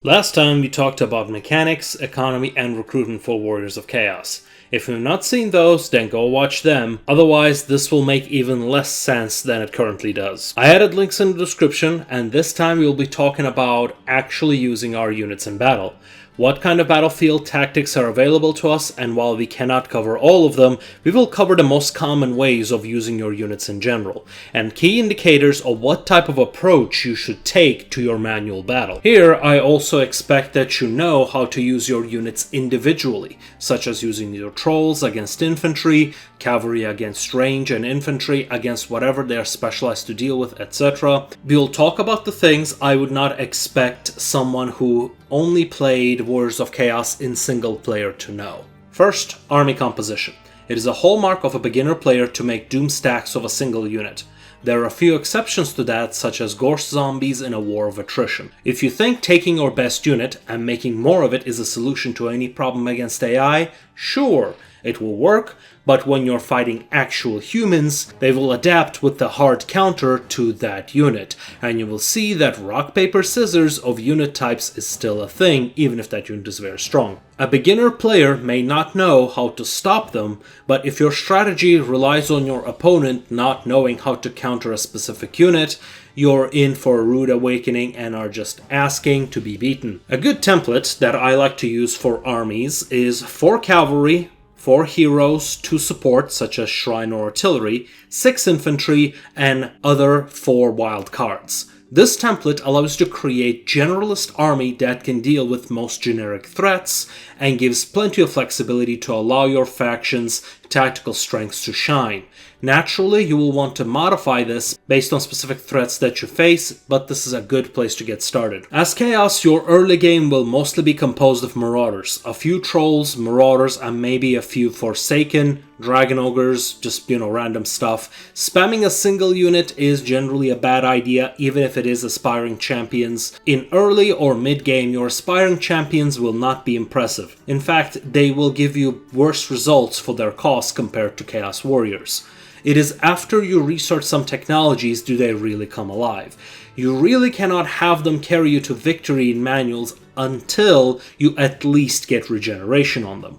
Last time we talked about mechanics, economy, and recruitment for Warriors of Chaos. If you've not seen those, then go watch them, otherwise this will make even less sense than it currently does. I added links in the description, and this time we'll be talking about actually using our units in battle. What kind of battlefield tactics are available to us, and while we cannot cover all of them, we will cover the most common ways of using your units in general, and key indicators of what type of approach you should take to your manual battle. Here, I also expect that you know how to use your units individually, such as using your trolls against infantry, cavalry against range, and infantry against whatever they are specialized to deal with, etc. We'll talk about the things I would not expect someone who only played Warriors of Chaos in single player to know. First, army composition. It is a hallmark of a beginner player to make doom stacks of a single unit. There are a few exceptions to that, such as ghost zombies in a war of attrition. If you think taking your best unit and making more of it is a solution to any problem against AI, sure, it will work, but when you're fighting actual humans, they will adapt with the hard counter to that unit, and you will see that rock, paper, scissors of unit types is still a thing, even if that unit is very strong. A beginner player may not know how to stop them, but if your strategy relies on your opponent not knowing how to counter a specific unit, you're in for a rude awakening and are just asking to be beaten. A good template that I like to use for armies is 4 cavalry, 4 heroes, 2 support such as shrine or artillery, 6 infantry, and other 4 wild cards. This template allows you to create generalist army that can deal with most generic threats and gives plenty of flexibility to allow your faction's tactical strengths to shine. Naturally, you will want to modify this based on specific threats that you face, but this is a good place to get started. As Chaos, your early game will mostly be composed of marauders, a few trolls, marauders, and maybe a few Forsaken, dragon ogres, just random stuff. Spamming a single unit is generally a bad idea, even if it is aspiring champions. In early or mid game, your aspiring champions will not be impressive. In fact, they will give you worse results for their cost compared to Chaos Warriors. It is after you research some technologies do they really come alive. You really cannot have them carry you to victory in manuals until you at least get regeneration on them.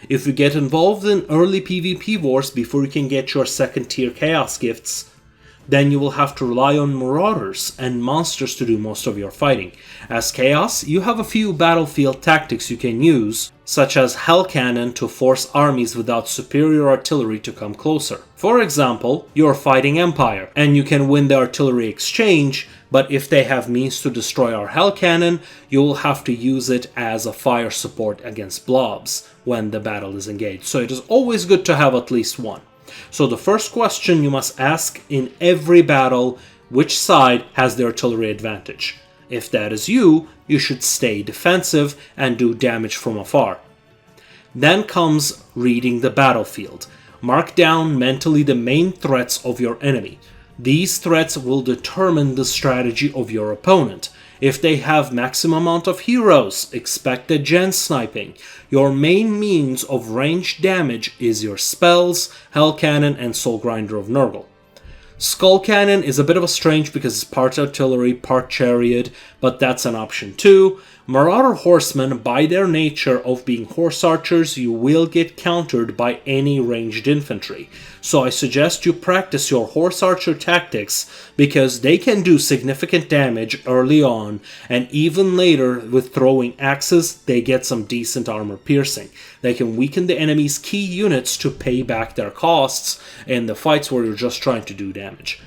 If you get involved in early PvP wars before you can get your second tier Chaos gifts, then you will have to rely on marauders and monsters to do most of your fighting. As Chaos, you have a few battlefield tactics you can use, such as Hell Cannon to force armies without superior artillery to come closer. For example, you're fighting Empire, and you can win the artillery exchange, but if they have means to destroy our Hell Cannon, you will have to use it as a fire support against blobs when the battle is engaged. So it is always good to have at least one. So the first question you must ask in every battle, which side has the artillery advantage? If that is you, you should stay defensive and do damage from afar. Then comes reading the battlefield. Mark down mentally the main threats of your enemy. These threats will determine the strategy of your opponent. If they have maximum amount of heroes, expect a gen sniping. Your main means of ranged damage is your spells, Hell Cannon, and Soul Grinder of Nurgle. Skull Cannon is a bit of a strange because it's part artillery, part chariot, but that's an option too. Marauder Horsemen, by their nature of being horse archers, you will get countered by any ranged infantry. So I suggest you practice your horse archer tactics because they can do significant damage early on, and even later with throwing axes, they get some decent armor piercing. They can weaken the enemy's key units to pay back their costs in the fights where you're just trying to do damage.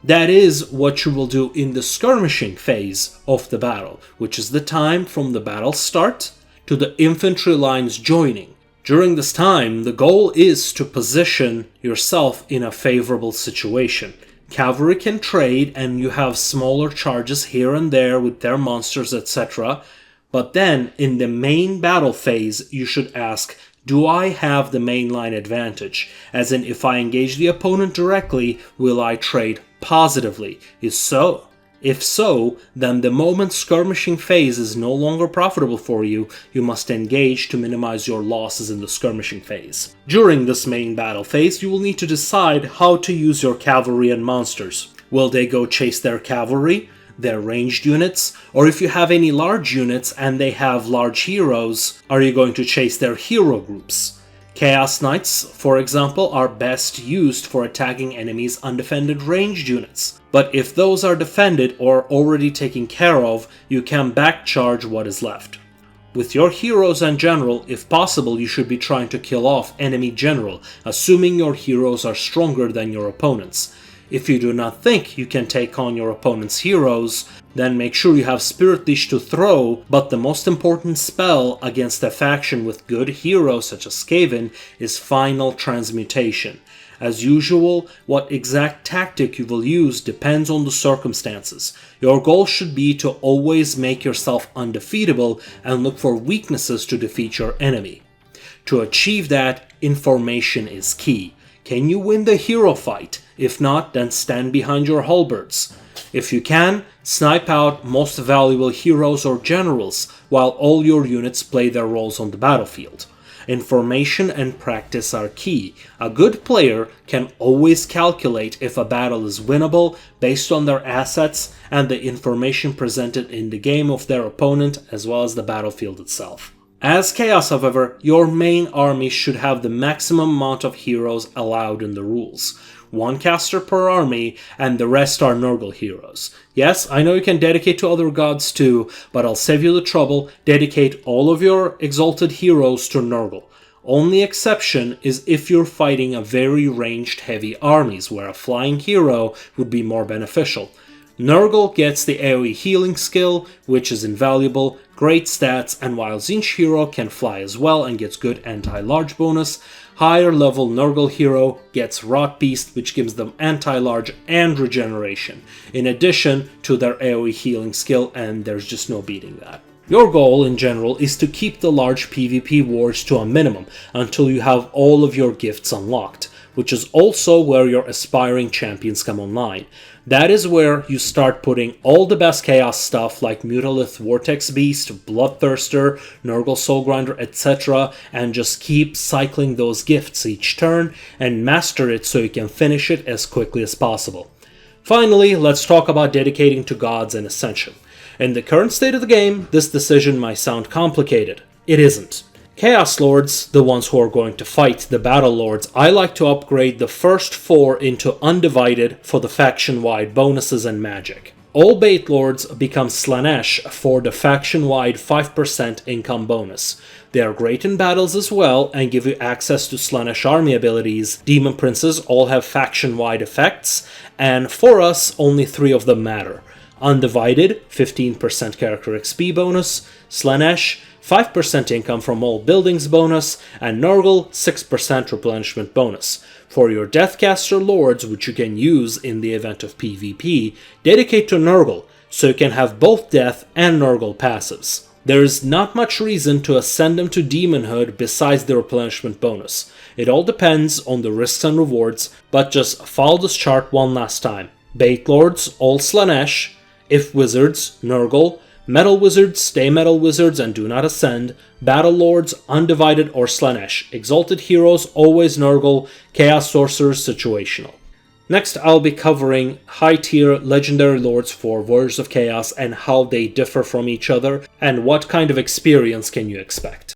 That is what you will do in the skirmishing phase of the battle, which is the time from the battle start to the infantry lines joining. During this time, the goal is to position yourself in a favorable situation. Cavalry can trade and you have smaller charges here and there with their monsters, etc. But then, in the main battle phase, you should ask, do I have the main line advantage? As in, if I engage the opponent directly, will I trade positively? If so, then the moment skirmishing phase is no longer profitable for you, you must engage to minimize your losses in the skirmishing phase. During this main battle phase, you will need to decide how to use your cavalry and monsters. Will they go chase their cavalry? They're ranged units, or if you have any large units and they have large heroes, are you going to chase their hero groups? Chaos Knights, for example, are best used for attacking enemies' undefended ranged units. But if those are defended or already taken care of, you can backcharge what is left. With your heroes and general, if possible, you should be trying to kill off enemy general, assuming your heroes are stronger than your opponents. If you do not think you can take on your opponent's heroes, then make sure you have Spirit Leash to throw, but the most important spell against a faction with good heroes such as Skaven is Final Transmutation. As usual, what exact tactic you will use depends on the circumstances. Your goal should be to always make yourself undefeatable and look for weaknesses to defeat your enemy. To achieve that, information is key. Can you win the hero fight? If not, then stand behind your halberds. If you can, snipe out most valuable heroes or generals while all your units play their roles on the battlefield. Information and practice are key. A good player can always calculate if a battle is winnable based on their assets and the information presented in the game of their opponent as well as the battlefield itself. As Chaos, however, your main army should have the maximum amount of heroes allowed in the rules. One caster per army, and the rest are Nurgle heroes. Yes, I know you can dedicate to other gods too, but I'll save you the trouble, dedicate all of your exalted heroes to Nurgle. Only exception is if you're fighting a very ranged heavy armies, where a flying hero would be more beneficial. Nurgle gets the AoE healing skill, which is invaluable, great stats, and while Tzeentch hero can fly as well and gets good anti-large bonus, higher level Nurgle hero gets Rot Beast, which gives them anti-large and regeneration, in addition to their AoE healing skill, and there's just no beating that. Your goal in general is to keep the large PvP wars to a minimum until you have all of your gifts unlocked, which is also where your aspiring champions come online. That is where you start putting all the best Chaos stuff like Mutalith Vortex Beast, Bloodthirster, Nurgle Soulgrinder, etc. and just keep cycling those gifts each turn and master it so you can finish it as quickly as possible. Finally, let's talk about dedicating to gods and Ascension. In the current state of the game, this decision might sound complicated. It isn't. Chaos Lords, the ones who are going to fight the Battle Lords, I like to upgrade the first 4 into Undivided for the faction-wide bonuses and magic. All Bait Lords become Slaanesh for the faction-wide 5% income bonus. They are great in battles as well and give you access to Slaanesh army abilities. Demon Princes all have faction-wide effects, and for us, only 3 of them matter. Undivided, 15% character XP bonus, Slaanesh, 5% income from all buildings bonus, and Nurgle, 6% replenishment bonus. For your Deathcaster Lords, which you can use in the event of PvP, dedicate to Nurgle, so you can have both Death and Nurgle passives. There is not much reason to ascend them to Demonhood besides the replenishment bonus. It all depends on the risks and rewards, but just follow this chart one last time. Bait Lords, all Slaanesh. If Wizards, Nurgle. Metal Wizards, stay Metal Wizards and do not ascend. Battle Lords, Undivided or Slaanesh. Exalted Heroes, always Nurgle. Chaos Sorcerers, situational. Next, I'll be covering high-tier Legendary Lords for Warriors of Chaos and how they differ from each other, and what kind of experience can you expect.